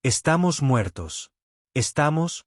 Estamos muertos. Estamos,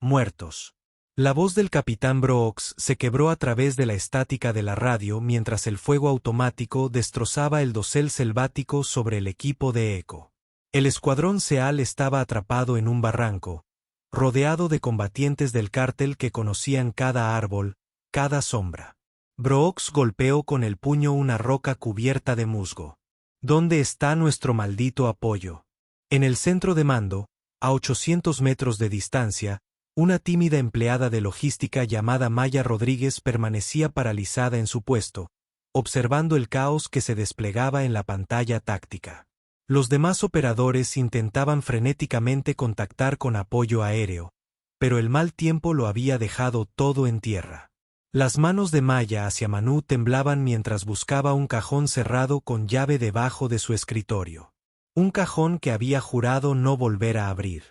muertos. La voz del capitán Brooks se quebró a través de la estática de la radio mientras el fuego automático destrozaba el dosel selvático sobre el equipo de eco. El escuadrón SEAL estaba atrapado en un barranco, rodeado de combatientes del cártel que conocían cada árbol, cada sombra. Brooks golpeó con el puño una roca cubierta de musgo. ¿Dónde está nuestro maldito apoyo? En el centro de mando, a 800 metros de distancia, una tímida empleada de logística llamada Maya Rodríguez permanecía paralizada en su puesto, observando el caos que se desplegaba en la pantalla táctica. Los demás operadores intentaban frenéticamente contactar con apoyo aéreo, pero el mal tiempo lo había dejado todo en tierra. Las manos de Maya hacia Manu temblaban mientras buscaba un cajón cerrado con llave debajo de su escritorio. Un cajón que había jurado no volver a abrir.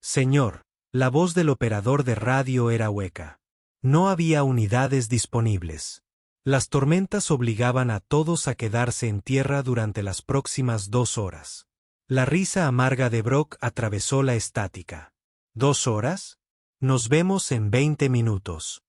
Señor, la voz del operador de radio era hueca. No había unidades disponibles. Las tormentas obligaban a todos a quedarse en tierra durante las próximas 2 horas. La risa amarga de Brock atravesó la estática. ¿2 horas? Nos vemos en 20 minutos.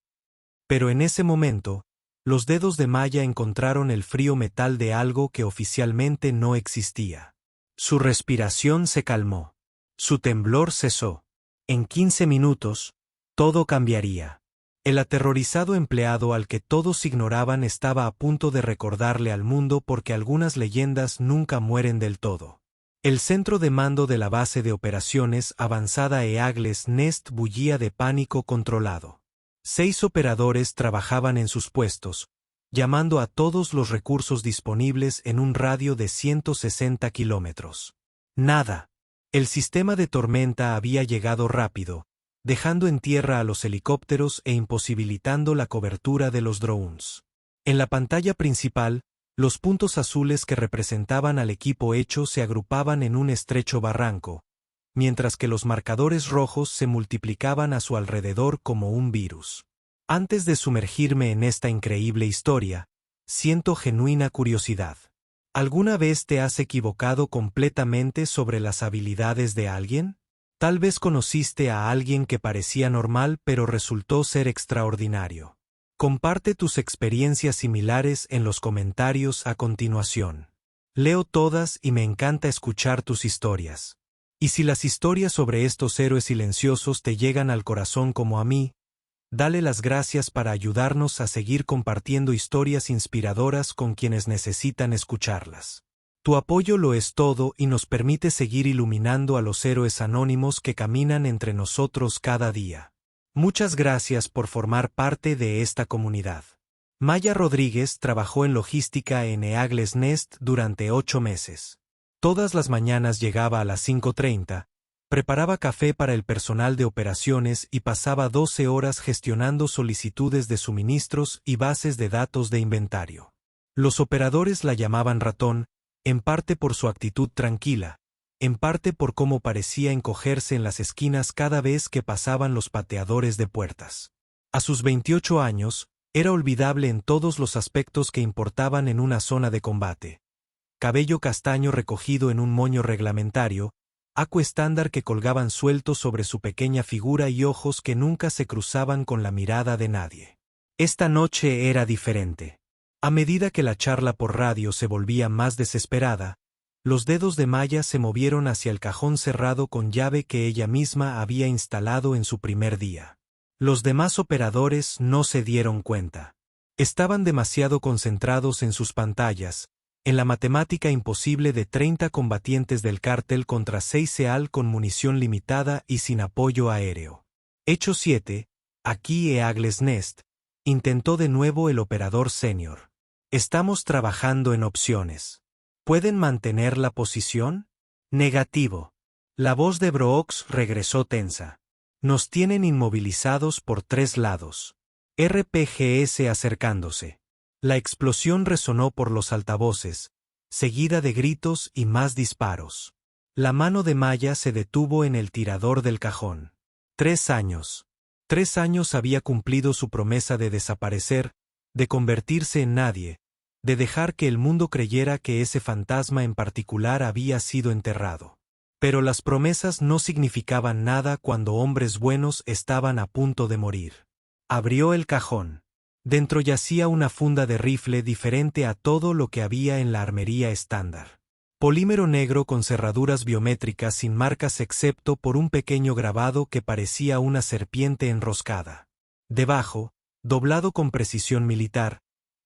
Pero en ese momento, los dedos de Maya encontraron el frío metal de algo que oficialmente no existía. Su respiración se calmó. Su temblor cesó. En 15 minutos, todo cambiaría. El aterrorizado empleado al que todos ignoraban estaba a punto de recordarle al mundo porque algunas leyendas nunca mueren del todo. El centro de mando de la base de operaciones avanzada Eagles Nest bullía de pánico controlado. 6 operadores trabajaban en sus puestos, llamando a todos los recursos disponibles en un radio de 160 kilómetros. Nada. El sistema de tormenta había llegado rápido, dejando en tierra a los helicópteros e imposibilitando la cobertura de los drones. En la pantalla principal, los puntos azules que representaban al equipo hecho se agrupaban en un estrecho barranco, mientras que los marcadores rojos se multiplicaban a su alrededor como un virus. Antes de sumergirme en esta increíble historia, siento genuina curiosidad. ¿Alguna vez te has equivocado completamente sobre las habilidades de alguien? Tal vez conociste a alguien que parecía normal pero resultó ser extraordinario. Comparte tus experiencias similares en los comentarios a continuación. Leo todas y me encanta escuchar tus historias. Y si las historias sobre estos héroes silenciosos te llegan al corazón como a mí, dale las gracias para ayudarnos a seguir compartiendo historias inspiradoras con quienes necesitan escucharlas. Tu apoyo lo es todo y nos permite seguir iluminando a los héroes anónimos que caminan entre nosotros cada día. Muchas gracias por formar parte de esta comunidad. Maya Rodríguez trabajó en logística en Eagles Nest durante 8 meses. Todas las mañanas llegaba a las 5:30, preparaba café para el personal de operaciones y pasaba 12 horas gestionando solicitudes de suministros y bases de datos de inventario. Los operadores la llamaban ratón, en parte por su actitud tranquila, en parte por cómo parecía encogerse en las esquinas cada vez que pasaban los pateadores de puertas. A sus 28 años, era olvidable en todos los aspectos que importaban en una zona de combate. Cabello castaño recogido en un moño reglamentario, aco estándar que colgaban sueltos sobre su pequeña figura y ojos que nunca se cruzaban con la mirada de nadie. Esta noche era diferente. A medida que la charla por radio se volvía más desesperada, los dedos de Maya se movieron hacia el cajón cerrado con llave que ella misma había instalado en su primer día. Los demás operadores no se dieron cuenta. Estaban demasiado concentrados en sus pantallas, en la matemática imposible de 30 combatientes del cártel contra 6 SEAL con munición limitada y sin apoyo aéreo. Hecho 7, aquí Eagles Nest, intentó de nuevo el operador senior. Estamos trabajando en opciones. ¿Pueden mantener la posición? Negativo. La voz de Brooks regresó tensa. Nos tienen inmovilizados por 3 lados. RPGS acercándose. La explosión resonó por los altavoces, seguida de gritos y más disparos. La mano de Maya se detuvo en el tirador del cajón. 3 años. 3 años había cumplido su promesa de desaparecer, de convertirse en nadie, de dejar que el mundo creyera que ese fantasma en particular había sido enterrado. Pero las promesas no significaban nada cuando hombres buenos estaban a punto de morir. Abrió el cajón. Dentro yacía una funda de rifle diferente a todo lo que había en la armería estándar. Polímero negro con cerraduras biométricas sin marcas excepto por un pequeño grabado que parecía una serpiente enroscada. Debajo, doblado con precisión militar,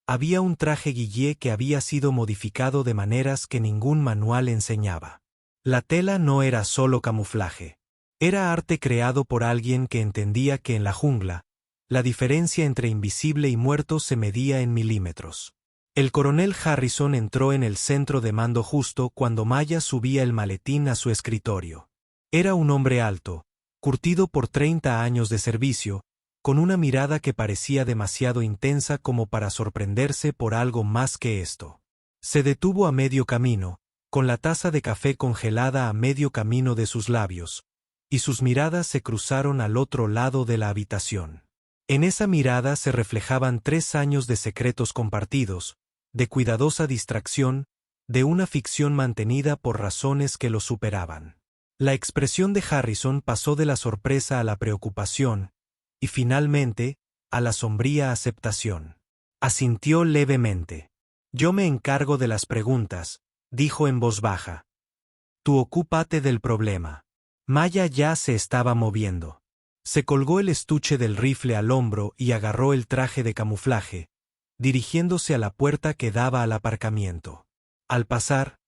había un traje Guillet que había sido modificado de maneras que ningún manual enseñaba. La tela no era solo camuflaje. Era arte creado por alguien que entendía que en la jungla, la diferencia entre invisible y muerto se medía en milímetros. El coronel Harrison entró en el centro de mando justo cuando Maya subía el maletín a su escritorio. Era un hombre alto, curtido por 30 años de servicio, con una mirada que parecía demasiado intensa como para sorprenderse por algo más que esto. Se detuvo a medio camino, con la taza de café congelada a medio camino de sus labios, y sus miradas se cruzaron al otro lado de la habitación. En esa mirada se reflejaban 3 años de secretos compartidos, de cuidadosa distracción, de una ficción mantenida por razones que lo superaban. La expresión de Harrison pasó de la sorpresa a la preocupación, y finalmente, a la sombría aceptación. Asintió levemente. «Yo me encargo de las preguntas», dijo en voz baja. «Tú ocúpate del problema». Maya ya se estaba moviendo. Se colgó el estuche del rifle al hombro y agarró el traje de camuflaje, dirigiéndose a la puerta que daba al aparcamiento. Al pasar,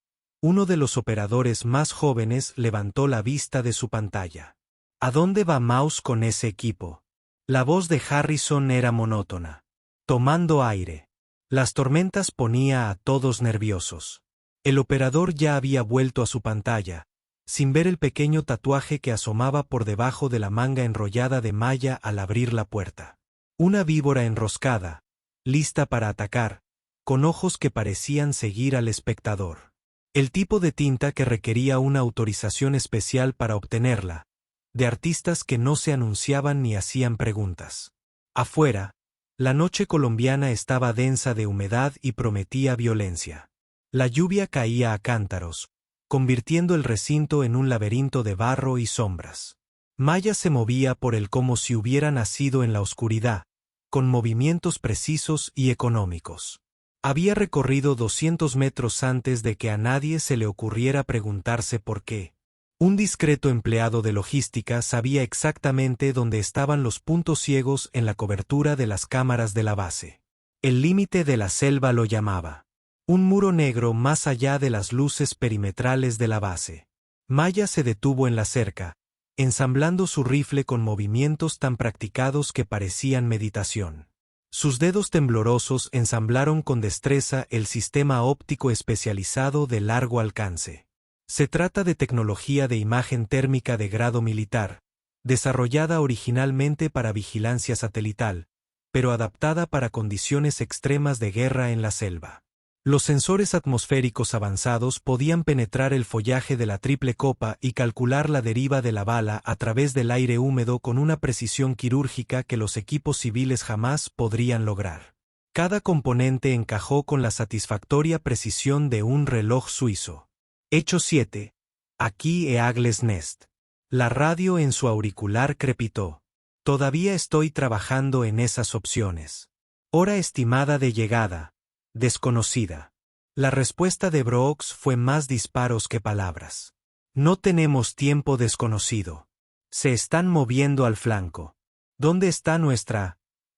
uno de los operadores más jóvenes levantó la vista de su pantalla. «¿A dónde va Mouse con ese equipo?». La voz de Harrison era monótona. «Tomando aire». Las tormentas ponía a todos nerviosos. El operador ya había vuelto a su pantalla, sin ver el pequeño tatuaje que asomaba por debajo de la manga enrollada de Maya al abrir la puerta. Una víbora enroscada, lista para atacar, con ojos que parecían seguir al espectador. El tipo de tinta que requería una autorización especial para obtenerla, de artistas que no se anunciaban ni hacían preguntas. Afuera, la noche colombiana estaba densa de humedad y prometía violencia. La lluvia caía a cántaros, convirtiendo el recinto en un laberinto de barro y sombras. Maya se movía por él como si hubiera nacido en la oscuridad, con movimientos precisos y económicos. Había recorrido 200 metros antes de que a nadie se le ocurriera preguntarse por qué. Un discreto empleado de logística sabía exactamente dónde estaban los puntos ciegos en la cobertura de las cámaras de la base. El límite de la selva lo llamaba. Un muro negro más allá de las luces perimetrales de la base. Maya se detuvo en la cerca, ensamblando su rifle con movimientos tan practicados que parecían meditación. Sus dedos temblorosos ensamblaron con destreza el sistema óptico especializado de largo alcance. Se trata de tecnología de imagen térmica de grado militar, desarrollada originalmente para vigilancia satelital, pero adaptada para condiciones extremas de guerra en la selva. Los sensores atmosféricos avanzados podían penetrar el follaje de la triple copa y calcular la deriva de la bala a través del aire húmedo con una precisión quirúrgica que los equipos civiles jamás podrían lograr. Cada componente encajó con la satisfactoria precisión de un reloj suizo. Hecho 7. Aquí Eagles Nest. La radio en su auricular crepitó. Todavía estoy trabajando en esas opciones. Hora estimada de llegada. Desconocida. La respuesta de Brooks fue más disparos que palabras. No tenemos tiempo desconocido. Se están moviendo al flanco. ¿Dónde está nuestra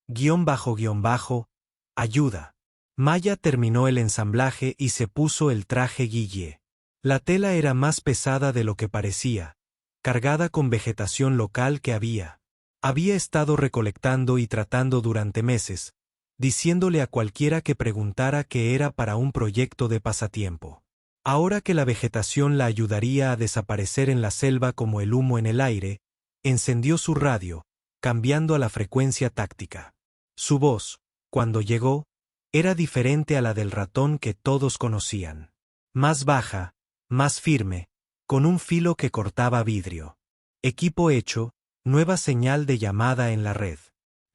__ ayuda? Maya terminó el ensamblaje y se puso el traje Guillet. La tela era más pesada de lo que parecía, cargada con vegetación local que había estado recolectando y tratando durante meses, diciéndole a cualquiera que preguntara que era para un proyecto de pasatiempo. Ahora que la vegetación la ayudaría a desaparecer en la selva como el humo en el aire, encendió su radio, cambiando a la frecuencia táctica. Su voz, cuando llegó, era diferente a la del ratón que todos conocían. Más baja, más firme, con un filo que cortaba vidrio. Equipo hecho, nueva señal de llamada en la red.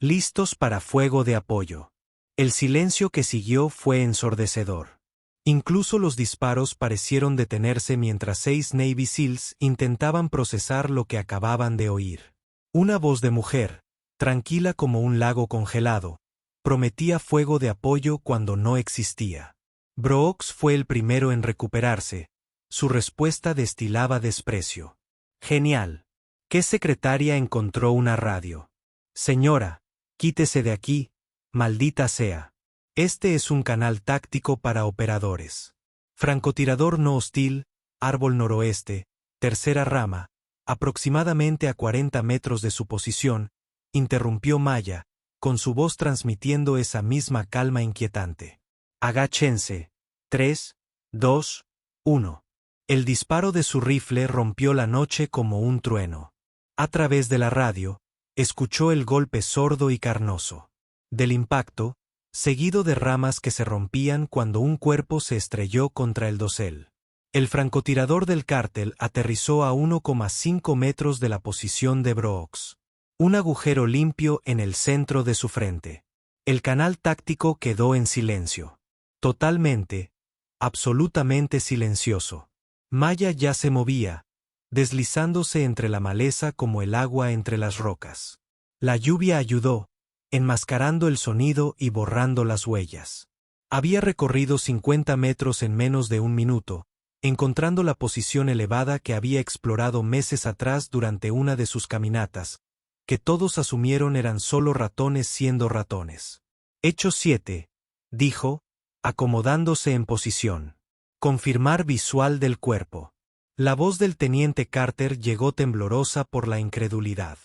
Listos para fuego de apoyo. El silencio que siguió fue ensordecedor. Incluso los disparos parecieron detenerse mientras 6 Navy SEALs intentaban procesar lo que acababan de oír. Una voz de mujer, tranquila como un lago congelado, prometía fuego de apoyo cuando no existía. Brooks fue el primero en recuperarse. Su respuesta destilaba desprecio. Genial. ¿Qué secretaria encontró una radio? Señora, quítese de aquí, maldita sea. Este es un canal táctico para operadores. Francotirador no hostil, árbol noroeste, tercera rama, aproximadamente a 40 metros de su posición, interrumpió Maya, con su voz transmitiendo esa misma calma inquietante. Agáchense. 3, 2, 1. El disparo de su rifle rompió la noche como un trueno. A través de la radio, escuchó el golpe sordo y carnoso del impacto, seguido de ramas que se rompían cuando un cuerpo se estrelló contra el dosel. El francotirador del cártel aterrizó a 1,5 metros de la posición de Brooks. Un agujero limpio en el centro de su frente. El canal táctico quedó en silencio. Totalmente, absolutamente silencioso. Maya ya se movía, deslizándose entre la maleza como el agua entre las rocas. La lluvia ayudó, enmascarando el sonido y borrando las huellas. Había recorrido 50 metros en menos de un minuto, encontrando la posición elevada que había explorado meses atrás durante una de sus caminatas, que todos asumieron eran solo ratones siendo ratones. Hechos 7, dijo, acomodándose en posición. Confirmar visual del cuerpo. La voz del teniente Carter llegó temblorosa por la incredulidad.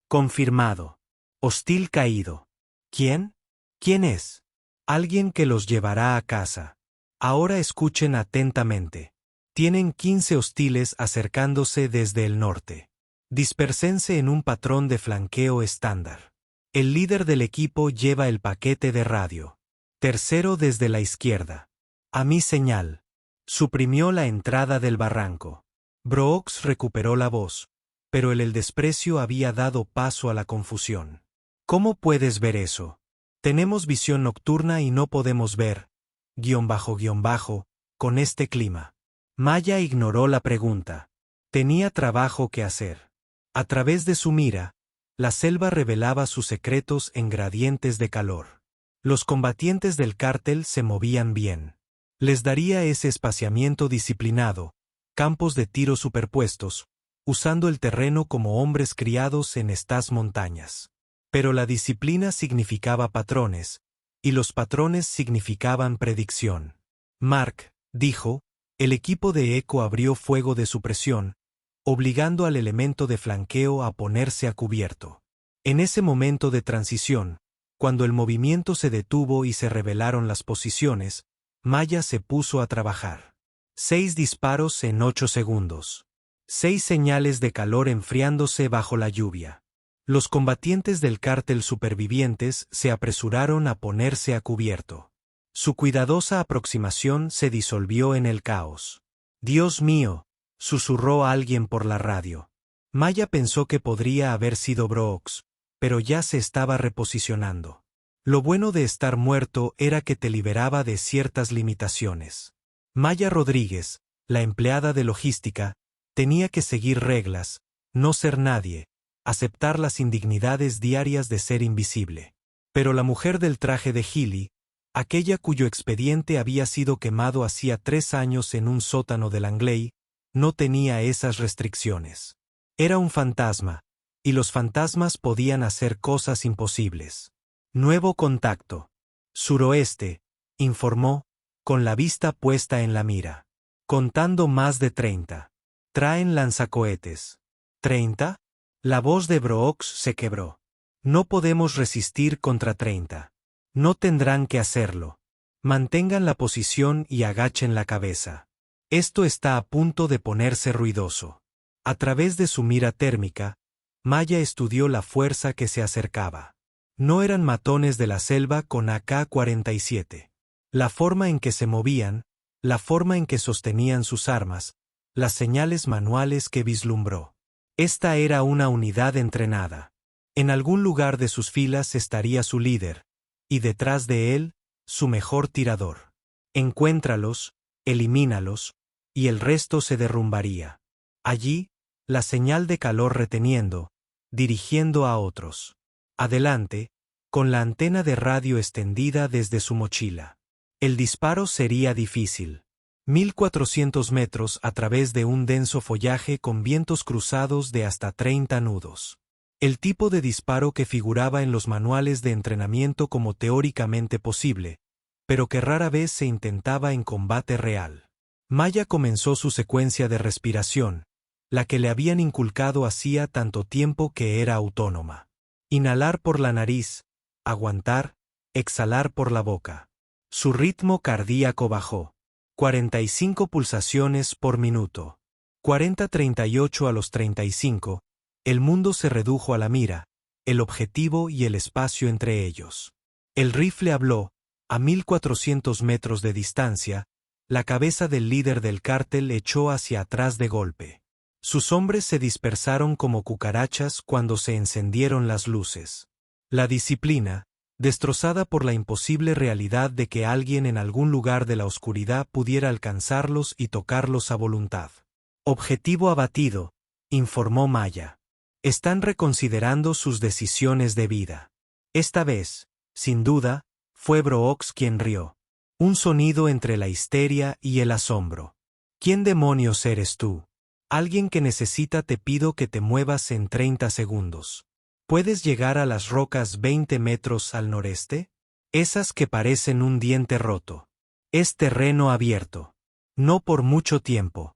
Confirmado. Hostil caído. ¿Quién? ¿Quién es? Alguien que los llevará a casa. Ahora escuchen atentamente. Tienen 15 hostiles acercándose desde el norte. Dispersense en un patrón de flanqueo estándar. El líder del equipo lleva el paquete de radio. Tercero desde la izquierda. A mi señal. Suprimió la entrada del barranco. Brooks recuperó la voz, pero el desprecio había dado paso a la confusión. ¿Cómo puedes ver eso? Tenemos visión nocturna y no podemos ver, con este clima. Maya ignoró la pregunta. Tenía trabajo que hacer. A través de su mira, la selva revelaba sus secretos en gradientes de calor. Los combatientes del cártel se movían bien. Les daría ese espaciamiento disciplinado, campos de tiro superpuestos, usando el terreno como hombres criados en estas montañas. Pero la disciplina significaba patrones, y los patrones significaban predicción. Mark, dijo, el equipo de eco abrió fuego de supresión, obligando al elemento de flanqueo a ponerse a cubierto. En ese momento de transición, cuando el movimiento se detuvo y se revelaron las posiciones, Maya se puso a trabajar. 6 disparos en 8 segundos. 6 señales de calor enfriándose bajo la lluvia. Los combatientes del cártel supervivientes se apresuraron a ponerse a cubierto. Su cuidadosa aproximación se disolvió en el caos. «Dios mío», susurró alguien por la radio. Maya pensó que podría haber sido Brooks, pero ya se estaba reposicionando. Lo bueno de estar muerto era que te liberaba de ciertas limitaciones. Maya Rodríguez, la empleada de logística, tenía que seguir reglas, no ser nadie, aceptar las indignidades diarias de ser invisible. Pero la mujer del traje de Healy, aquella cuyo expediente había sido quemado hacía 3 años en un sótano de Langley, no tenía esas restricciones. Era un fantasma, y los fantasmas podían hacer cosas imposibles. Nuevo contacto. Suroeste, informó, con la vista puesta en la mira. Contando más de 30. Traen lanzacohetes. ¿30? La voz de Brooks se quebró. No podemos resistir contra 30. No tendrán que hacerlo. Mantengan la posición y agachen la cabeza. Esto está a punto de ponerse ruidoso. A través de su mira térmica, Maya estudió la fuerza que se acercaba. No eran matones de la selva con AK-47. La forma en que se movían, la forma en que sostenían sus armas, las señales manuales que vislumbró. Esta era una unidad entrenada. En algún lugar de sus filas estaría su líder, y detrás de él, su mejor tirador. Encuéntralos, elimínalos, y el resto se derrumbaría. Allí, la señal de calor reteniendo, dirigiendo a otros. Adelante, con la antena de radio extendida desde su mochila. El disparo sería difícil. 1400 metros a través de un denso follaje con vientos cruzados de hasta 30 nudos. El tipo de disparo que figuraba en los manuales de entrenamiento como teóricamente posible, pero que rara vez se intentaba en combate real. Maya comenzó su secuencia de respiración, la que le habían inculcado hacía tanto tiempo que era autónoma. Inhalar por la nariz, aguantar, exhalar por la boca. Su ritmo cardíaco bajó. 45 pulsaciones por minuto. 40-38 a los 35, el mundo se redujo a la mira, el objetivo y el espacio entre ellos. El rifle habló, a 1400 metros de distancia, la cabeza del líder del cártel echó hacia atrás de golpe. Sus hombres se dispersaron como cucarachas cuando se encendieron las luces. La disciplina, destrozada por la imposible realidad de que alguien en algún lugar de la oscuridad pudiera alcanzarlos y tocarlos a voluntad. Objetivo abatido, informó Maya. Están reconsiderando sus decisiones de vida. Esta vez, sin duda, fue Brooks quien rió. Un sonido entre la histeria y el asombro. ¿Quién demonios eres tú? Alguien que necesita. Te pido que te muevas en 30 segundos. ¿Puedes llegar a las rocas 20 metros al noreste? Esas que parecen un diente roto. Es terreno abierto. No por mucho tiempo.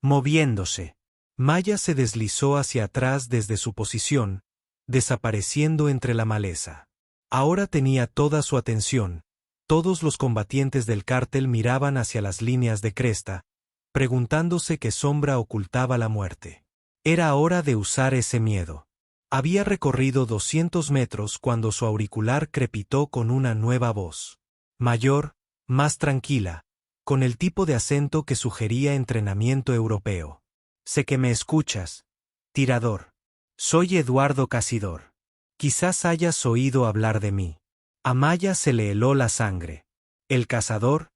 Moviéndose. Maya se deslizó hacia atrás desde su posición, desapareciendo entre la maleza. Ahora tenía toda su atención. Todos los combatientes del cártel miraban hacia las líneas de cresta, preguntándose qué sombra ocultaba la muerte. Era hora de usar ese miedo. Había recorrido 200 metros cuando su auricular crepitó con una nueva voz. Mayor, más tranquila, con el tipo de acento que sugería entrenamiento europeo. Sé que me escuchas, tirador. Soy Eduardo Casidor. Quizás hayas oído hablar de mí. A Maya se le heló la sangre. El cazador.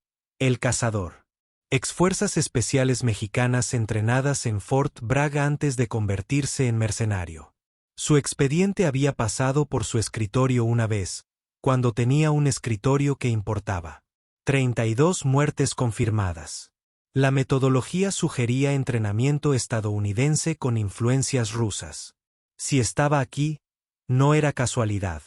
Exfuerzas especiales mexicanas entrenadas en Fort Braga antes de convertirse en mercenario. Su expediente había pasado por su escritorio una vez, cuando tenía un escritorio que importaba. 32 muertes confirmadas. La metodología sugería entrenamiento estadounidense con influencias rusas. Si estaba aquí, no era casualidad.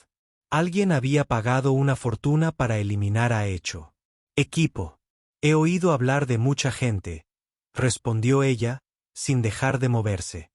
Alguien había pagado una fortuna para eliminar a Hecho. Equipo. He oído hablar de mucha gente, respondió ella, sin dejar de moverse.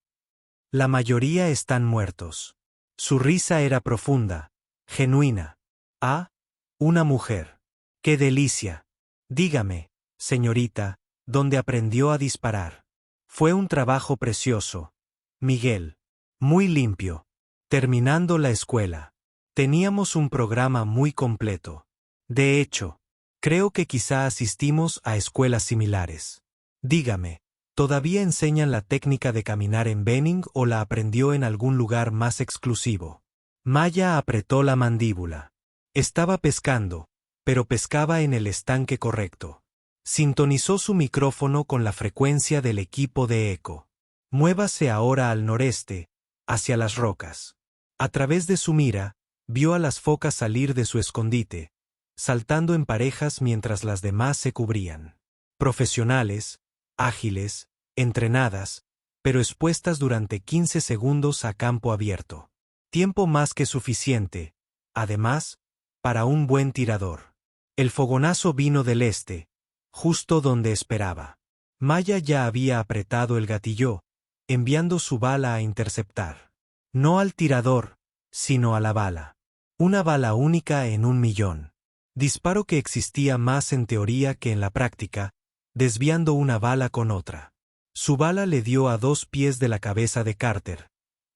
La mayoría están muertos. Su risa era profunda, genuina. Ah, una mujer. ¡Qué delicia! Dígame, señorita, ¿dónde aprendió a disparar? Fue un trabajo precioso. Miguel. Muy limpio. Terminando la escuela. Teníamos un programa muy completo. De hecho, creo que quizá asistimos a escuelas similares. Dígame, ¿todavía enseñan la técnica de caminar en Benning o la aprendió en algún lugar más exclusivo? Maya apretó la mandíbula. Estaba pescando, pero pescaba en el estanque correcto. Sintonizó su micrófono con la frecuencia del equipo de eco. Muévase ahora al noreste, hacia las rocas. A través de su mira, vio a las focas salir de su escondite, saltando en parejas mientras las demás se cubrían. Profesionales, ágiles, entrenadas, pero expuestas durante 15 segundos a campo abierto. Tiempo más que suficiente, además, para un buen tirador. El fogonazo vino del este, justo donde esperaba. Maya ya había apretado el gatillo, enviando su bala a interceptar. No al tirador, sino a la bala. Una bala única en 1.000.000. Disparo que existía más en teoría que en la práctica, desviando una bala con otra. Su bala le dio a 2 pies de la cabeza de Carter,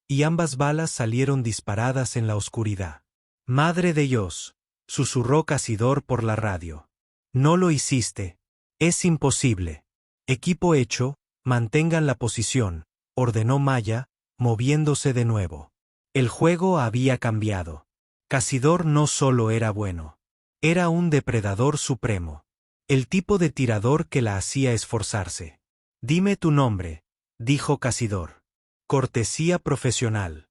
y ambas balas salieron disparadas en la oscuridad. «Madre de Dios», susurró Casidor por la radio. «No lo hiciste. Es imposible». «Equipo hecho, mantengan la posición», ordenó Maya, moviéndose de nuevo. El juego había cambiado. Casidor no solo era bueno. Era un depredador supremo. El tipo de tirador que la hacía esforzarse. Dime tu nombre, dijo Casidor. Cortesía profesional.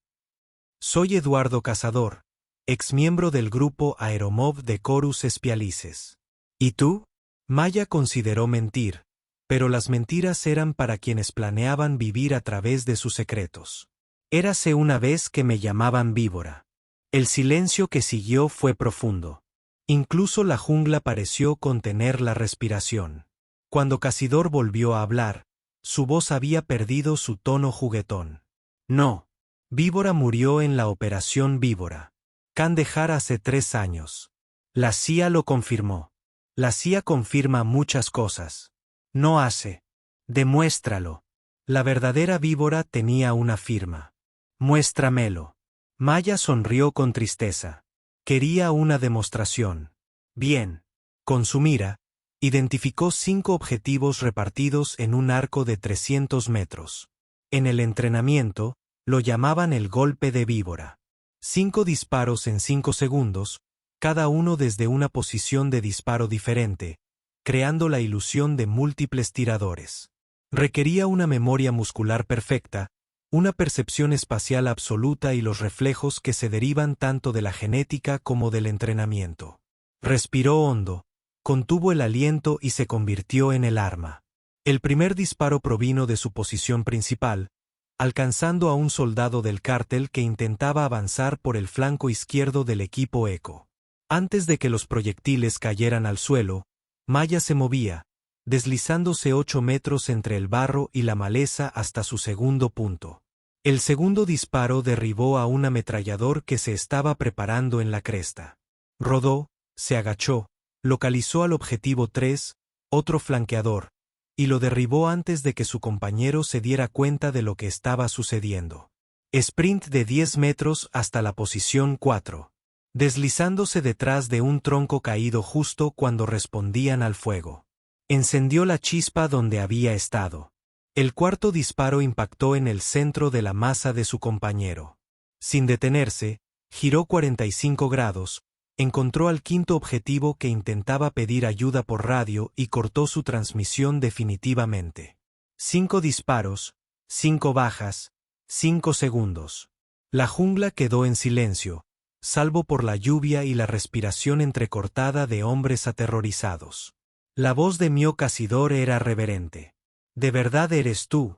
Soy Eduardo Cazador, exmiembro del grupo Aeromov de Corus Espialices. ¿Y tú? Maya consideró mentir, pero las mentiras eran para quienes planeaban vivir a través de sus secretos. Érase una vez que me llamaban víbora. El silencio que siguió fue profundo. Incluso la jungla pareció contener la respiración. Cuando Casidor volvió a hablar, su voz había perdido su tono juguetón. No. Víbora murió en la Operación Víbora. Kandahar hace 3 años. La CIA lo confirmó. La CIA confirma muchas cosas. No hace. Demuéstralo. La verdadera víbora tenía una firma. Muéstramelo. Maya sonrió con tristeza. Quería una demostración. Bien. Con su mira, identificó 5 objetivos repartidos en un arco de 300 metros. En el entrenamiento, lo llamaban el golpe de víbora. 5 disparos en 5 segundos, cada uno desde una posición de disparo diferente, creando la ilusión de múltiples tiradores. Requería una memoria muscular perfecta, una percepción espacial absoluta y los reflejos que se derivan tanto de la genética como del entrenamiento. Respiró hondo, contuvo el aliento y se convirtió en el arma. El primer disparo provino de su posición principal, alcanzando a un soldado del cártel que intentaba avanzar por el flanco izquierdo del equipo ECO. Antes de que los proyectiles cayeran al suelo, Maya se movía, deslizándose 8 metros entre el barro y la maleza hasta su segundo punto. El segundo disparo derribó a un ametrallador que se estaba preparando en la cresta. Rodó, se agachó, localizó al objetivo 3, otro flanqueador, y lo derribó antes de que su compañero se diera cuenta de lo que estaba sucediendo. Sprint de 10 metros hasta la posición 4. Deslizándose detrás de un tronco caído justo cuando respondían al fuego. Encendió la chispa donde había estado. El cuarto disparo impactó en el centro de la masa de su compañero. Sin detenerse, giró 45 grados, encontró al quinto objetivo que intentaba pedir ayuda por radio y cortó su transmisión definitivamente. 5 disparos, 5 bajas, 5 segundos. La jungla quedó en silencio, salvo por la lluvia y la respiración entrecortada de hombres aterrorizados. La voz de Mio Casidor era reverente. ¿De verdad eres tú?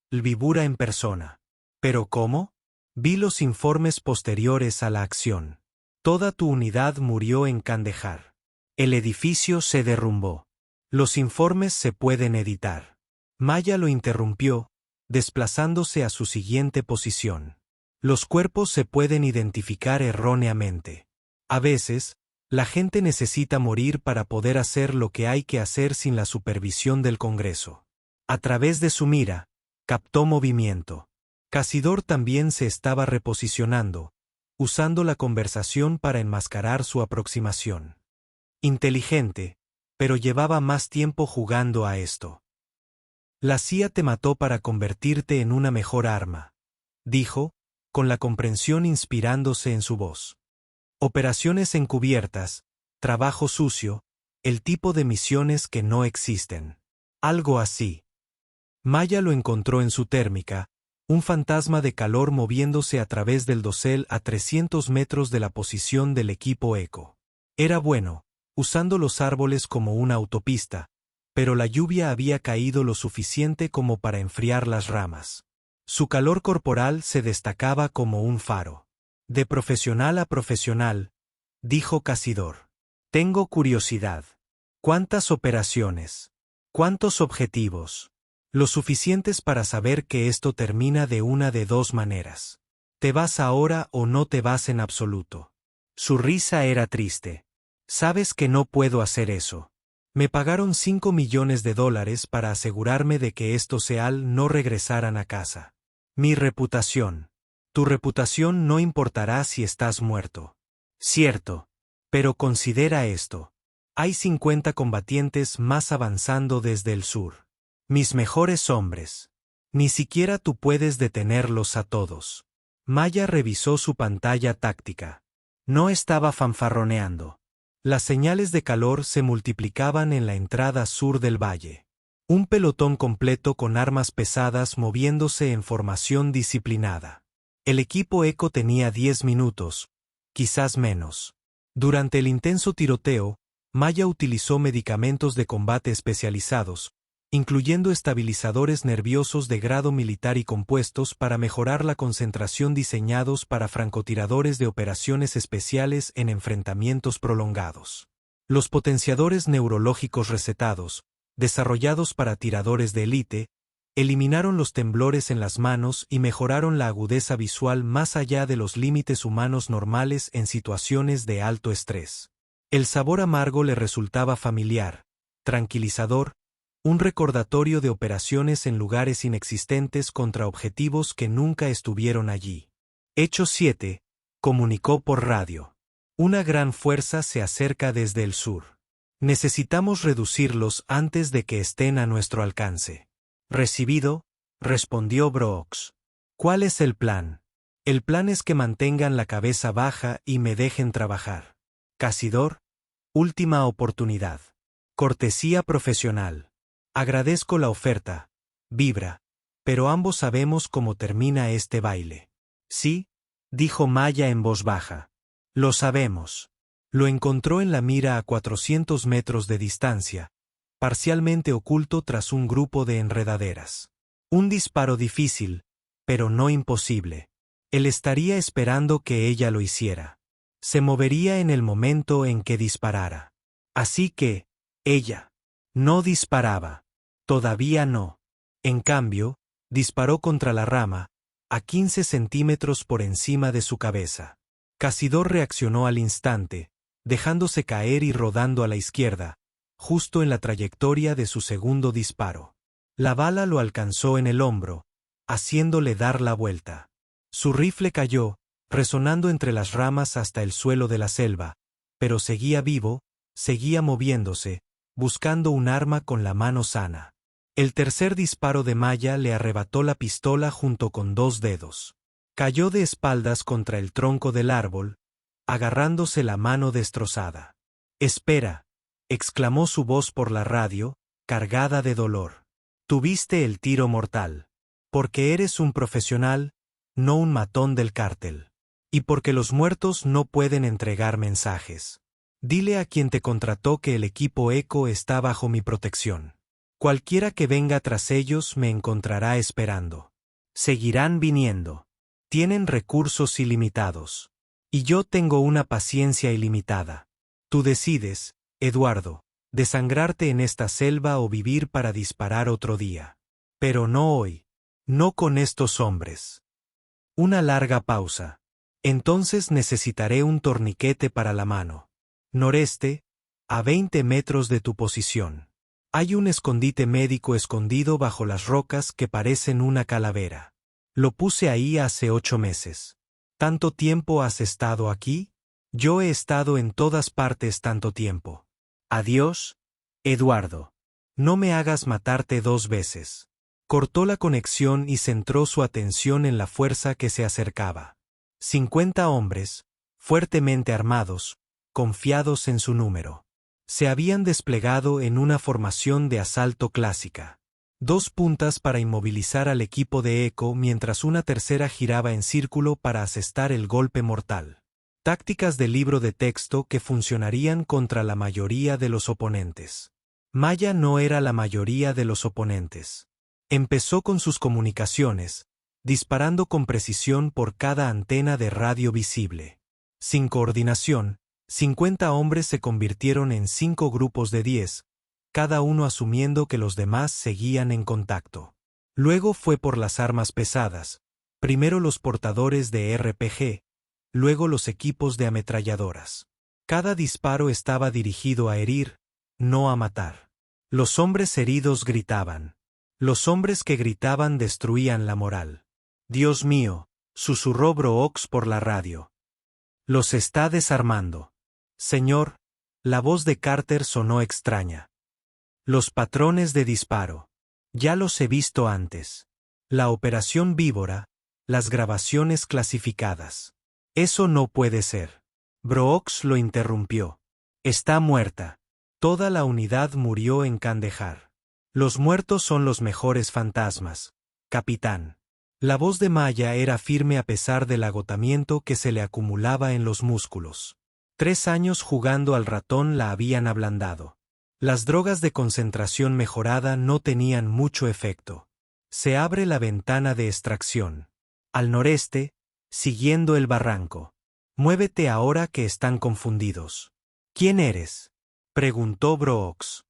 Víbora en persona. ¿Pero cómo? Vi los informes posteriores a la acción. Toda tu unidad murió en Kandahar. El edificio se derrumbó. Los informes se pueden editar. Maya lo interrumpió, desplazándose a su siguiente posición. Los cuerpos se pueden identificar erróneamente. A veces, la gente necesita morir para poder hacer lo que hay que hacer sin la supervisión del Congreso. A través de su mira, captó movimiento. Casidor también se estaba reposicionando, usando la conversación para enmascarar su aproximación. Inteligente, pero llevaba más tiempo jugando a esto. La CIA te mató para convertirte en una mejor arma, dijo, con la comprensión inspirándose en su voz. Operaciones encubiertas, trabajo sucio, el tipo de misiones que no existen. Algo así. Maya lo encontró en su térmica, un fantasma de calor moviéndose a través del dosel a 300 metros de la posición del equipo ECO. Era bueno, usando los árboles como una autopista, pero la lluvia había caído lo suficiente como para enfriar las ramas. Su calor corporal se destacaba como un faro. De profesional a profesional, dijo Casidor. Tengo curiosidad. ¿Cuántas operaciones? ¿Cuántos objetivos? Lo suficientes para saber que esto termina de una de 2 maneras. ¿Te vas ahora o no te vas en absoluto? Su risa era triste. Sabes que no puedo hacer eso. Me pagaron $5 millones para asegurarme de que estos SEAL no regresaran a casa. Mi reputación. Tu reputación no importará si estás muerto. Cierto. Pero considera esto. Hay 50 combatientes más avanzando desde el sur. Mis mejores hombres. Ni siquiera tú puedes detenerlos a todos. Maya revisó su pantalla táctica. No estaba fanfarroneando. Las señales de calor se multiplicaban en la entrada sur del valle. Un pelotón completo con armas pesadas moviéndose en formación disciplinada. El equipo ECO tenía 10 minutos, quizás menos. Durante el intenso tiroteo, Maya utilizó medicamentos de combate especializados, incluyendo estabilizadores nerviosos de grado militar y compuestos para mejorar la concentración diseñados para francotiradores de operaciones especiales en enfrentamientos prolongados. Los potenciadores neurológicos recetados, desarrollados para tiradores de élite, eliminaron los temblores en las manos y mejoraron la agudeza visual más allá de los límites humanos normales en situaciones de alto estrés. El sabor amargo le resultaba familiar, tranquilizador, un recordatorio de operaciones en lugares inexistentes contra objetivos que nunca estuvieron allí. Hecho 7. Comunicó por radio. Una gran fuerza se acerca desde el sur. Necesitamos reducirlos antes de que estén a nuestro alcance. Recibido, respondió Brooks. ¿Cuál es el plan? El plan es que mantengan la cabeza baja y me dejen trabajar. Casidor, última oportunidad. Cortesía profesional. Agradezco la oferta, Vibra, pero ambos sabemos cómo termina este baile. Sí, dijo Maya en voz baja. Lo sabemos. Lo encontró en la mira a 400 metros de distancia, parcialmente oculto tras un grupo de enredaderas. Un disparo difícil, pero no imposible. Él estaría esperando que ella lo hiciera. Se movería en el momento en que disparara. Así que, ella, no disparaba. Todavía no. En cambio, disparó contra la rama, a 15 centímetros por encima de su cabeza. Casidor reaccionó al instante, dejándose caer y rodando a la izquierda, justo en la trayectoria de su segundo disparo. La bala lo alcanzó en el hombro, haciéndole dar la vuelta. Su rifle cayó, resonando entre las ramas hasta el suelo de la selva, pero seguía vivo, seguía moviéndose, buscando un arma con la mano sana. El tercer disparo de Maya le arrebató la pistola junto con 2 dedos. Cayó de espaldas contra el tronco del árbol, agarrándose la mano destrozada. «Espera», exclamó su voz por la radio, cargada de dolor. «Tuviste el tiro mortal. Porque eres un profesional, no un matón del cártel. Y porque los muertos no pueden entregar mensajes. Dile a quien te contrató que el equipo ECO está bajo mi protección. Cualquiera que venga tras ellos me encontrará esperando. Seguirán viniendo. Tienen recursos ilimitados. Y yo tengo una paciencia ilimitada. Tú decides, Eduardo, desangrarte en esta selva o vivir para disparar otro día. Pero no hoy. No con estos hombres». Una larga pausa. «Entonces necesitaré un torniquete para la mano. Noreste, a 20 metros de tu posición. Hay un escondite médico escondido bajo las rocas que parecen una calavera. Lo puse ahí hace 8 meses. ¿Tanto tiempo has estado aquí? Yo he estado en todas partes tanto tiempo. Adiós, Eduardo. No me hagas matarte 2 veces». Cortó la conexión y centró su atención en la fuerza que se acercaba. 50 hombres, fuertemente armados, confiados en su número. Se habían desplegado en una formación de asalto clásica. 2 puntas para inmovilizar al equipo de ECO mientras una tercera giraba en círculo para asestar el golpe mortal. Tácticas de libro de texto que funcionarían contra la mayoría de los oponentes. Maya no era la mayoría de los oponentes. Empezó con sus comunicaciones, disparando con precisión por cada antena de radio visible. Sin coordinación, 50 hombres se convirtieron en 5 grupos de 10, cada uno asumiendo que los demás seguían en contacto. Luego fue por las armas pesadas, primero los portadores de RPG, luego los equipos de ametralladoras. Cada disparo estaba dirigido a herir, no a matar. Los hombres heridos gritaban. Los hombres que gritaban destruían la moral. «Dios mío», susurró Brooks por la radio. «Los está desarmando». «Señor», la voz de Carter sonó extraña. «Los patrones de disparo. Ya los he visto antes. La operación Víbora, las grabaciones clasificadas. Eso no puede ser». Brooks lo interrumpió. Está muerta. Toda la unidad murió en Kandahar. Los muertos son los mejores fantasmas, capitán. La voz de Maya era firme a pesar del agotamiento que se le acumulaba en los músculos. 3 años jugando al ratón la habían ablandado. Las drogas de concentración mejorada no tenían mucho efecto. Se abre la ventana de extracción. Al noreste, siguiendo el barranco. Muévete ahora que están confundidos. ¿Quién eres?, preguntó Brooks.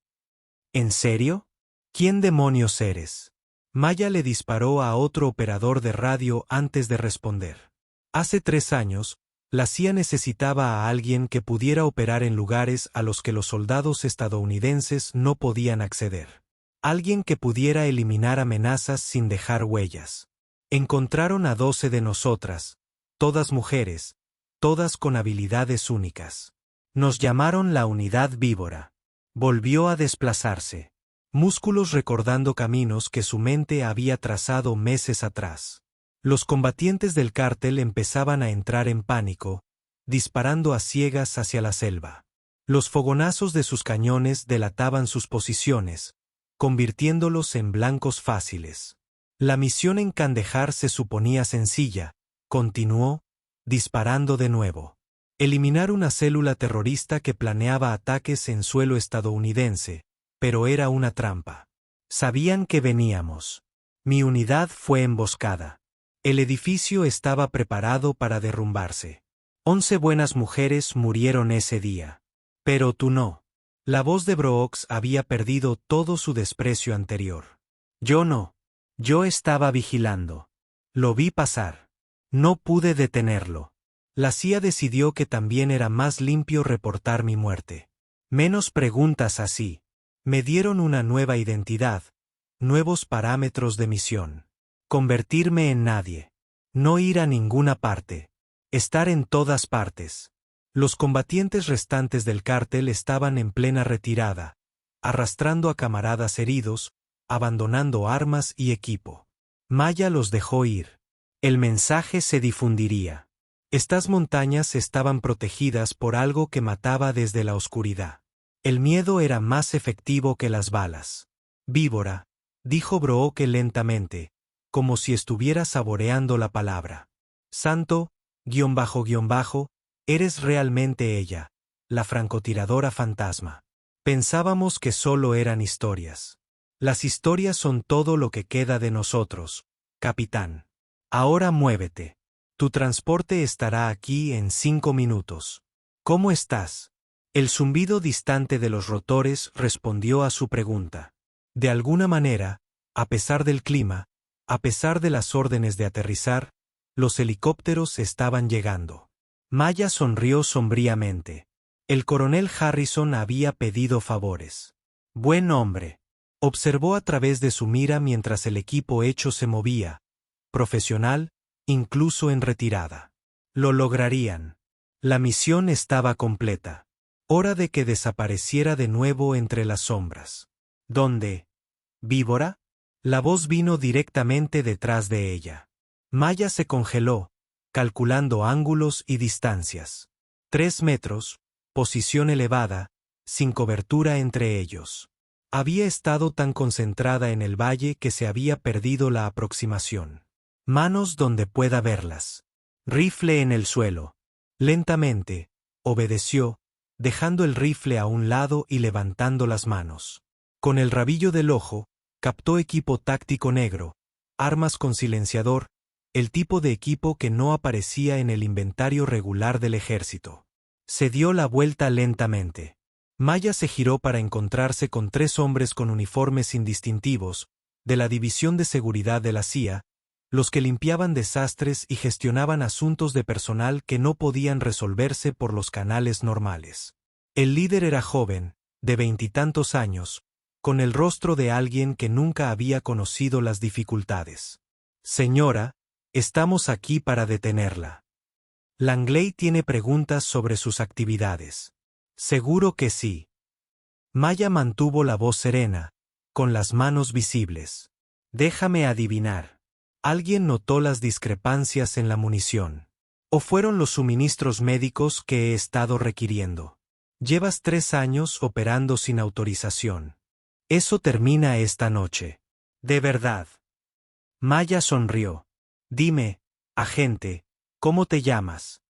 ¿En serio? ¿Quién demonios eres? Maya le disparó a otro operador de radio antes de responder. Hace 3 años, la CIA necesitaba a alguien que pudiera operar en lugares a los que los soldados estadounidenses no podían acceder. Alguien que pudiera eliminar amenazas sin dejar huellas. Encontraron a 12 de nosotras, todas mujeres, todas con habilidades únicas. Nos llamaron la Unidad Víbora. Volvió a desplazarse. Músculos recordando caminos que su mente había trazado meses atrás. Los combatientes del cártel empezaban a entrar en pánico, disparando a ciegas hacia la selva. Los fogonazos de sus cañones delataban sus posiciones, convirtiéndolos en blancos fáciles. La misión en Kandahar se suponía sencilla, continuó, disparando de nuevo. Eliminar una célula terrorista que planeaba ataques en suelo estadounidense, pero era una trampa. Sabían que veníamos. Mi unidad fue emboscada. El edificio estaba preparado para derrumbarse. 11 buenas mujeres murieron ese día. Pero tú no. La voz de Brooks había perdido todo su desprecio anterior. Yo no. Yo estaba vigilando. Lo vi pasar. No pude detenerlo. La CIA decidió que también era más limpio reportar mi muerte. Menos preguntas así. Me dieron una nueva identidad, nuevos parámetros de misión. Convertirme en nadie. No ir a ninguna parte. Estar en todas partes. Los combatientes restantes del cártel estaban en plena retirada, arrastrando a camaradas heridos, abandonando armas y equipo. Maya los dejó ir. El mensaje se difundiría. Estas montañas estaban protegidas por algo que mataba desde la oscuridad. El miedo era más efectivo que las balas. Víbora, dijo Brooke lentamente, como si estuviera saboreando la palabra. Santo, eres realmente ella, la francotiradora fantasma. Pensábamos que solo eran historias. Las historias son todo lo que queda de nosotros, capitán. Ahora muévete. Tu transporte estará aquí en 5 minutos. ¿Cómo estás? El zumbido distante de los rotores respondió a su pregunta. De alguna manera, a pesar del clima, a pesar de las órdenes de aterrizar, los helicópteros estaban llegando. Maya sonrió sombríamente. El coronel Harrison había pedido favores. Buen hombre. Observó a través de su mira mientras el equipo hecho se movía. Profesional, incluso en retirada. Lo lograrían. La misión estaba completa. Hora de que desapareciera de nuevo entre las sombras. ¿Dónde? ¿Víbora? La voz vino directamente detrás de ella. Maya se congeló, calculando ángulos y distancias. 3 metros, posición elevada, sin cobertura entre ellos. Había estado tan concentrada en el valle que se había perdido la aproximación. Manos donde pueda verlas. Rifle en el suelo. Lentamente, obedeció, dejando el rifle a un lado y levantando las manos. Con el rabillo del ojo, captó equipo táctico negro, armas con silenciador, el tipo de equipo que no aparecía en el inventario regular del ejército. Se dio la vuelta lentamente. Maya se giró para encontrarse con 3 hombres con uniformes indistintivos, de la División de Seguridad de la CIA, los que limpiaban desastres y gestionaban asuntos de personal que no podían resolverse por los canales normales. El líder era joven, de 20 y tantos años, con el rostro de alguien que nunca había conocido las dificultades. Señora, estamos aquí para detenerla. Langley tiene preguntas sobre sus actividades. Seguro que sí. Maya mantuvo la voz serena, con las manos visibles. Déjame adivinar. Alguien notó las discrepancias en la munición. ¿O fueron los suministros médicos que he estado requiriendo? Llevas 3 años operando sin autorización. Eso termina esta noche. ¿De verdad? Maya sonrió. Dime, agente, ¿cómo te llamas?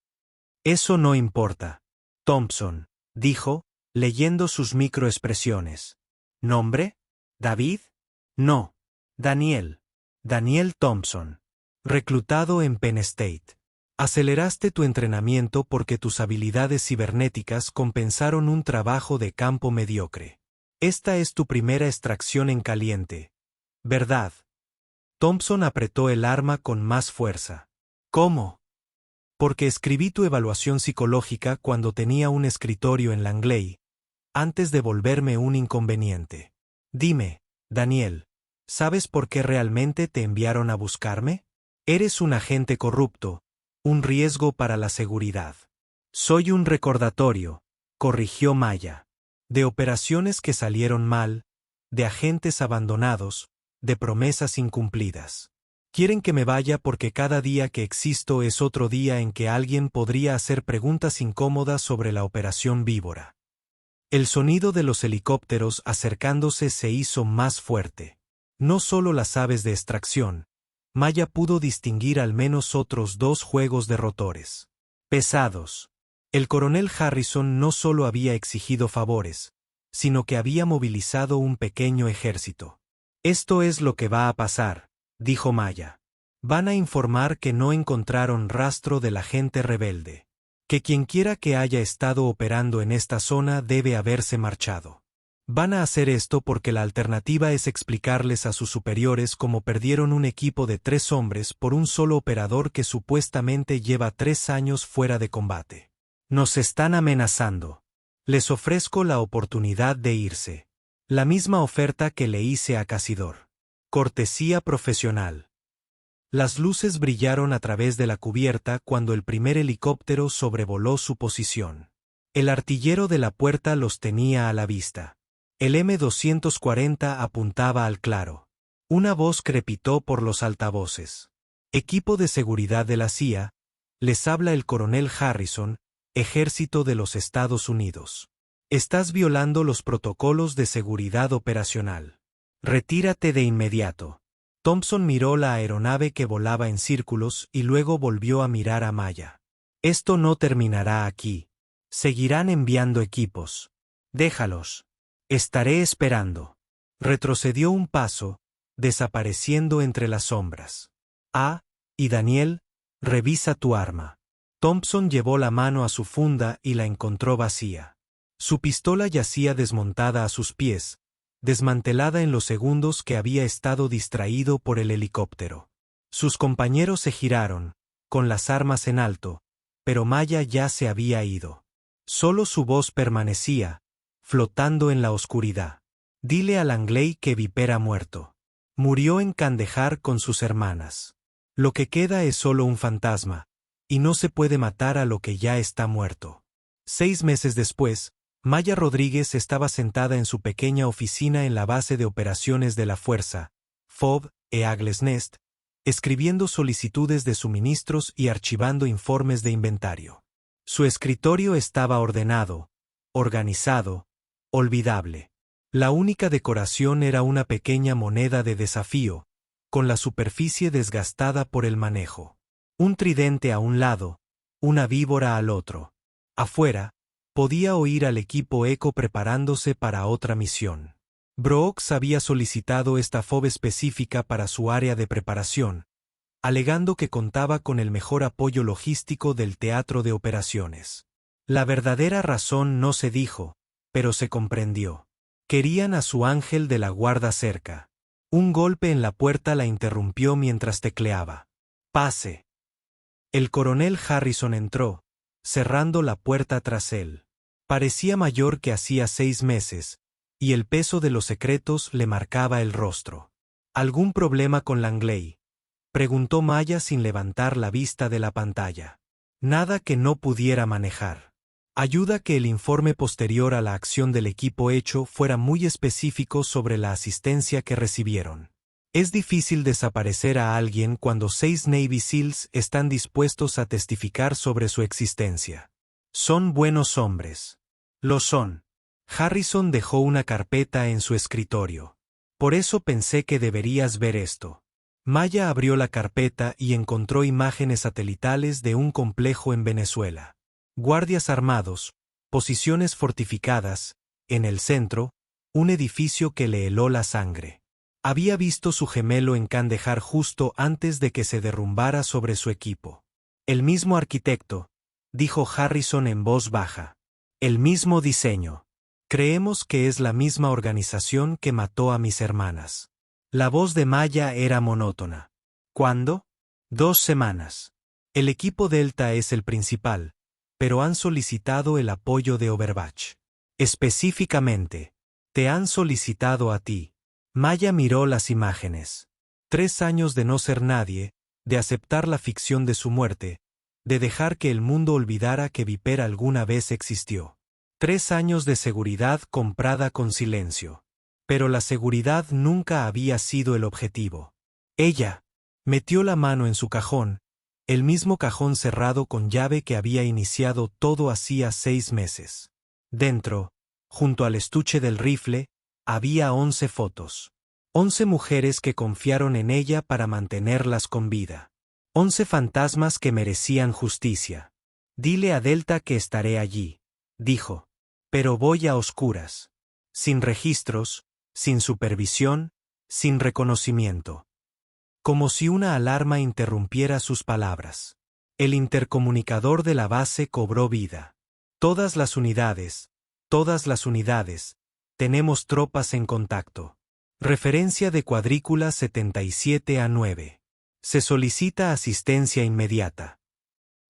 Eso no importa. Thompson, dijo, leyendo sus microexpresiones. ¿Nombre? ¿David? No. Daniel. Daniel Thompson. Reclutado en Penn State. Aceleraste tu entrenamiento porque tus habilidades cibernéticas compensaron un trabajo de campo mediocre. Esta es tu primera extracción en caliente. ¿Verdad? Thompson apretó el arma con más fuerza. ¿Cómo? Porque escribí tu evaluación psicológica cuando tenía un escritorio en Langley, antes de volverme un inconveniente. Dime, Daniel, ¿sabes por qué realmente te enviaron a buscarme? Eres un agente corrupto, un riesgo para la seguridad. Soy un recordatorio, corrigió Maya, de operaciones que salieron mal, de agentes abandonados, de promesas incumplidas. Quieren que me vaya porque cada día que existo es otro día en que alguien podría hacer preguntas incómodas sobre la Operación Víbora. El sonido de los helicópteros acercándose se hizo más fuerte. No solo las aves de extracción. Maya pudo distinguir al menos otros 2 juegos de rotores. Pesados. El coronel Harrison no solo había exigido favores, sino que había movilizado un pequeño ejército. Esto es lo que va a pasar, dijo Maya. Van a informar que no encontraron rastro del agente rebelde. Que quienquiera que haya estado operando en esta zona debe haberse marchado. Van a hacer esto porque la alternativa es explicarles a sus superiores cómo perdieron un equipo de 3 hombres por un solo operador que supuestamente lleva 3 años fuera de combate. Nos están amenazando. Les ofrezco la oportunidad de irse. La misma oferta que le hice a Casidor. Cortesía profesional. Las luces brillaron a través de la cubierta cuando el primer helicóptero sobrevoló su posición. El artillero de la puerta los tenía a la vista. El M-240 apuntaba al claro. Una voz crepitó por los altavoces. Equipo de seguridad de la CIA, les habla el coronel Harrison, Ejército de los Estados Unidos. Estás violando los protocolos de seguridad operacional. Retírate de inmediato. Thompson miró la aeronave que volaba en círculos y luego volvió a mirar a Maya. Esto no terminará aquí. Seguirán enviando equipos. Déjalos. Estaré esperando. Retrocedió un paso, desapareciendo entre las sombras. Y Daniel, revisa tu arma. Thompson llevó la mano a su funda y la encontró vacía. Su pistola yacía desmontada a sus pies, desmantelada en los segundos que había estado distraído por el helicóptero. Sus compañeros se giraron, con las armas en alto, pero Maya ya se había ido. Solo su voz permanecía, flotando en la oscuridad. Dile a Langley que Viper ha muerto. Murió en Kandahar con sus hermanas. Lo que queda es solo un fantasma, y no se puede matar a lo que ya está muerto. 6 meses después, Maya Rodríguez estaba sentada en su pequeña oficina en la base de operaciones de la Fuerza, FOB, Eagles Nest, escribiendo solicitudes de suministros y archivando informes de inventario. Su escritorio estaba ordenado, organizado, olvidable. La única decoración era una pequeña moneda de desafío, con la superficie desgastada por el manejo. Un tridente a un lado, una víbora al otro. Afuera, podía oír al equipo ECO preparándose para otra misión. Brooks había solicitado esta FOB específica para su área de preparación, alegando que contaba con el mejor apoyo logístico del teatro de operaciones. La verdadera razón no se dijo, pero se comprendió. Querían a su ángel de la guarda cerca. Un golpe en la puerta la interrumpió mientras tecleaba. «Pase». El coronel Harrison entró, cerrando la puerta tras él. Parecía mayor que hacía 6 meses, y el peso de los secretos le marcaba el rostro. ¿Algún problema con Langley?, preguntó Maya sin levantar la vista de la pantalla. Nada que no pudiera manejar. Ayuda que el informe posterior a la acción del equipo hecho fuera muy específico sobre la asistencia que recibieron. Es difícil desaparecer a alguien cuando 6 Navy SEALs están dispuestos a testificar sobre su existencia. Son buenos hombres. Lo son. Harrison dejó una carpeta en su escritorio. Por eso pensé que deberías ver esto. Maya abrió la carpeta y encontró imágenes satelitales de un complejo en Venezuela. Guardias armados, posiciones fortificadas, en el centro, un edificio que le heló la sangre. Había visto su gemelo en Kandahar justo antes de que se derrumbara sobre su equipo. El mismo arquitecto, dijo Harrison en voz baja. El mismo diseño. Creemos que es la misma organización que mató a mis hermanas. La voz de Maya era monótona. ¿Cuándo? 2 semanas. El equipo Delta es el principal, pero han solicitado el apoyo de Overwatch. Específicamente, te han solicitado a ti. Maya miró las imágenes. 3 años de no ser nadie, de aceptar la ficción de su muerte, de dejar que el mundo olvidara que Viper alguna vez existió. 3 años de seguridad comprada con silencio. Pero la seguridad nunca había sido el objetivo. Ella metió la mano en su cajón, el mismo cajón cerrado con llave que había iniciado todo hacía 6 meses. Dentro, junto al estuche del rifle, había 11 fotos. 11 mujeres que confiaron en ella para mantenerlas con vida. 11 fantasmas que merecían justicia. Dile a Delta que estaré allí, dijo. Pero voy a oscuras. Sin registros, sin supervisión, sin reconocimiento. Como si una alarma interrumpiera sus palabras. El intercomunicador de la base cobró vida. Todas las unidades, tenemos tropas en contacto. Referencia de cuadrícula 77A9. Se solicita asistencia inmediata.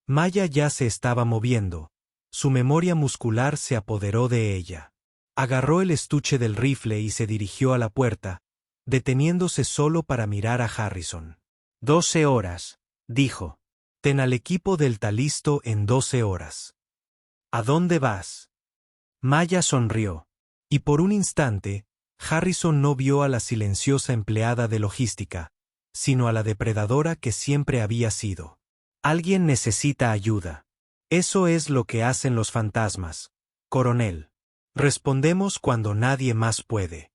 Maya ya se estaba moviendo. Su memoria muscular se apoderó de ella. Agarró el estuche del rifle y se dirigió a la puerta, deteniéndose solo para mirar a Harrison. 12 horas, dijo. Ten al equipo Delta listo en 12 horas. ¿A dónde vas? Maya sonrió. Y por un instante, Harrison no vio a la silenciosa empleada de logística, sino a la depredadora que siempre había sido. Alguien necesita ayuda. Eso es lo que hacen los fantasmas, coronel. Respondemos cuando nadie más puede.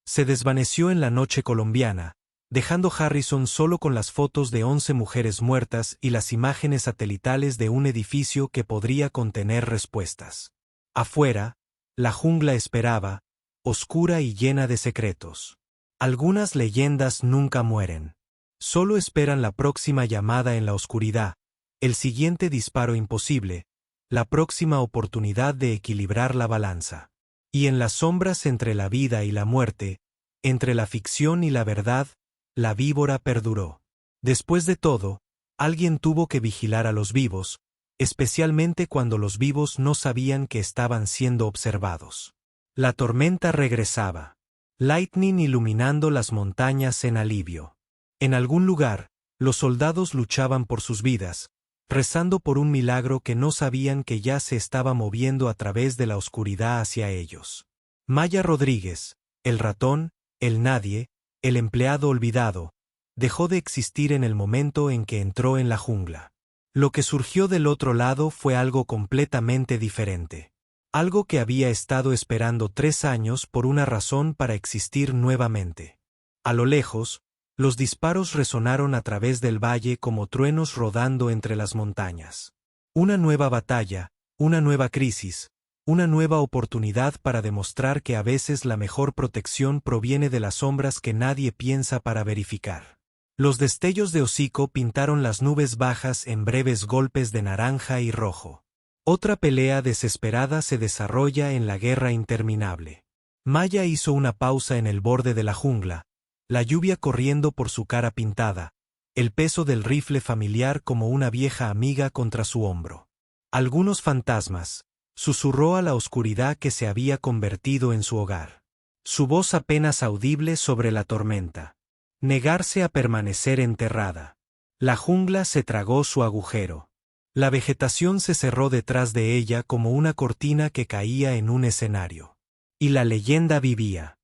Se desvaneció en la noche colombiana, dejando Harrison solo con las fotos de 11 mujeres muertas y las imágenes satelitales de un edificio que podría contener respuestas. Afuera, la jungla esperaba, oscura y llena de secretos. Algunas leyendas nunca mueren. Solo esperan la próxima llamada en la oscuridad, el siguiente disparo imposible, la próxima oportunidad de equilibrar la balanza. Y en las sombras entre la vida y la muerte, entre la ficción y la verdad, la víbora perduró. Después de todo, alguien tuvo que vigilar a los vivos, especialmente cuando los vivos no sabían que estaban siendo observados. La tormenta regresaba. Lightning iluminando las montañas en alivio. En algún lugar, los soldados luchaban por sus vidas, rezando por un milagro que no sabían que ya se estaba moviendo a través de la oscuridad hacia ellos. Maya Rodríguez, el ratón, el nadie, el empleado olvidado, dejó de existir en el momento en que entró en la jungla. Lo que surgió del otro lado fue algo completamente diferente. Algo que había estado esperando 3 años por una razón para existir nuevamente. A lo lejos, los disparos resonaron a través del valle como truenos rodando entre las montañas. Una nueva batalla, una nueva crisis, una nueva oportunidad para demostrar que a veces la mejor protección proviene de las sombras que nadie piensa para verificar. Los destellos de hocico pintaron las nubes bajas en breves golpes de naranja y rojo. Otra pelea desesperada se desarrolla en la guerra interminable. Maya hizo una pausa en el borde de la jungla, la lluvia corriendo por su cara pintada, el peso del rifle familiar como una vieja amiga contra su hombro. Algunos fantasmas, susurró a la oscuridad que se había convertido en su hogar. Su voz apenas audible sobre la tormenta. Negarse a permanecer enterrada. La jungla se tragó su agujero. La vegetación se cerró detrás de ella como una cortina que caía en un escenario. Y la leyenda vivía.